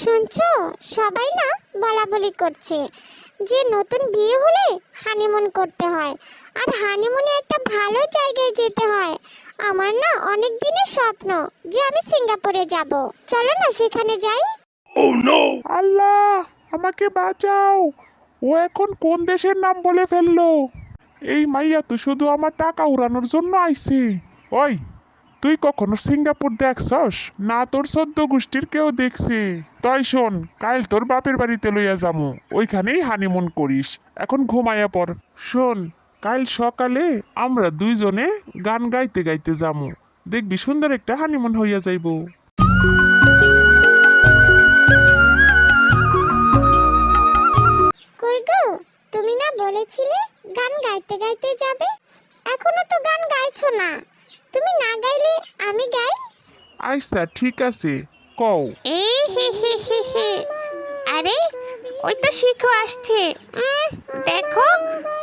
শুনছো, সবাই না বলাবলি করছে যে নতুন বিয়ে হলে হানিমুন করতে হয়, আর হানিমুনে একটা ভালো জায়গায় যেতে হয়। আমার না অনেক দিনের স্বপ্ন যে আমি সিঙ্গাপুরে যাব। চলো না সেখানে যাই। আল্লাহ, আমাকে বাঁচাও। ও এখন কোন দেশের নাম বলে ফেললো? এই মাইয়া তো শুধু আমার টাকা উড়ানোর জন্য আইছে। ওই, তুই কখনো সিঙ্গাপুর দেখছস? না তোর সদ্য গোষ্ঠীর কেউ দেখছে? তাই শোন, কাল তোর বাপের বাড়িতে লইয়া যামু, ওইখানেই হানিমুন করিস। এখন ঘুমাইয়া পড়। শোন, কাল সকালে আমরা দুইজনে গান গাইতে গাইতে যামু, দেখবি সুন্দর একটা হানিমুন হইয়া যাইব। কই গো, তুমি না বলেছিলে গান গাইতে গাইতে যাবে? এখনো তো গান গাইছো না। তুমি না গাইলে আমি গাই। আচ্ছা ঠিক আছে, কও। এই হে হে হে হে। আরে ওই তো শিখো আসছে। দেখো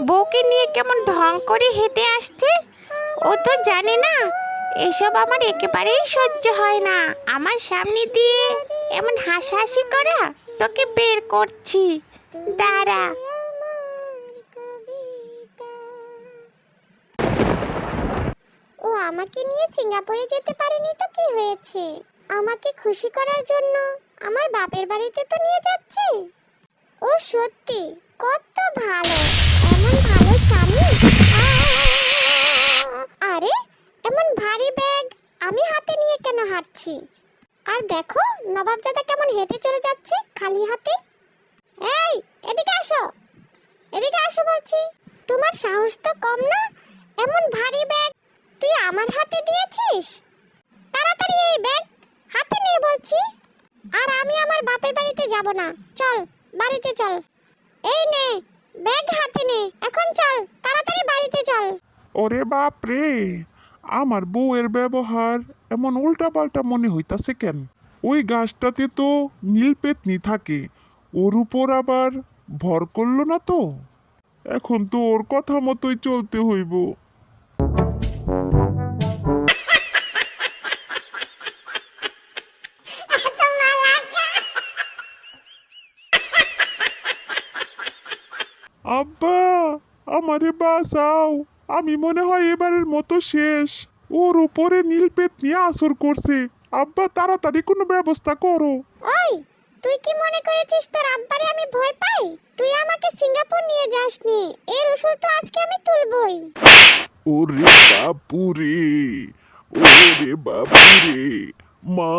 বউকে নিয়ে কেমন ঢং করে হেঁটে আসছে। ও তো জানে না এসব আমার একেবারেই সহ্য হয় না। আমার সামনে দিয়ে এমন হাসাহাসি করা, তোকে বের করছি, দাঁড়া। ও আমাকে নিয়ে সিঙ্গাপুরে যেতে পারেনি তো কি হয়েছে? আমাকে খুশি করার জন্য আমার বাপের বাড়িতে তো নিয়ে যাচ্ছে। ও সত্যি কত ভালো, এমন ভালো স্বামী। আরে এমন ভারী ব্যাগ আমি হাতে নিয়ে কেন হাঁটছি? আর দেখো নবাবজাদা কেমন হেঁটে চলে যাচ্ছে খালি হাতে। এই এদিকে আসো, এদিকে আসো বলছি। তোমার সাহস তো কম না, এমন ভারী ব্যাগ তুই আমার হাতে দিয়েছিস। তাড়াতাড়ি এই ব্যাগ হাতে নিয়ে বলছি। আর আমি আমার বাপের বাড়িতে যাব না, চল বাড়িতে চল। এই নে ব্যাগ হাতে নে, এখন চল তাড়াতাড়ি বাড়িতে চল। ওরে বাপ রে, আমার বউয়ের ব্যবহার এমন উল্টাপাল্টা মনে হইতাছে কেন? ওই গাছটাতে তো নীলপেতনি থাকে, ওর উপর আবার ভর করলো না তো? এখন তো ওর কথা মতোই চলতে হইব। আব্বা, আমারে বাঁচাও। আমি মনে হয় এবারের মতো শেষ। ওর উপরে নীলপেতনি আসর করছে। আব্বা, তাড়াতাড়ি কোনো ব্যবস্থা করো। ওই তুই কি মনে করেছিস তোর আব্বারে আমি ভয় পাই? তুই আমাকে সিঙ্গাপুর নিয়ে যাসনি, এর উসুল তো আজকে আমি তুলবই। ওরে বাপুরে, ওরে বাপুরে, মা,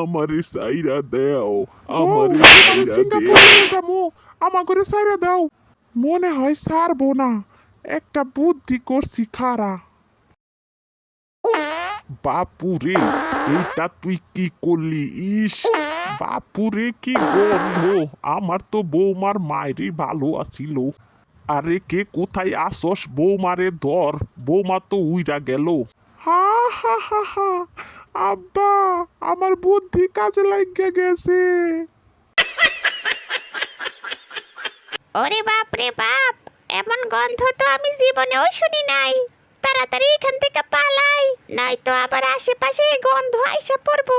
আমারে সাইরা দাও, আমারে সাইরা দাও। আমাকে সাইরা দাও। মনে হয় সারবো না, একটা বুদ্ধি করছি খারা। বাপুরে, এটা তুই কি করলি? ইস, বাপুরে কি গন্ধ! আমার তো বৌমার মায়েরই ভালো আছিল। আরে কে কোথায় আসস? বৌমারে ধর, বৌমা তো উইরা গেল। হা হা হা হা, আব্বা, আমার বুদ্ধি কাজে লাগিয়ে গেছে। ওরে বাপ রে বাপ, এমন গন্ধ তো আমি জীবনেও শুনি নাই। তাড়াতাড়ি এখান থেকে পালাই, নয়তো আবার আশেপাশে এই গন্ধ আইসা পড়বো।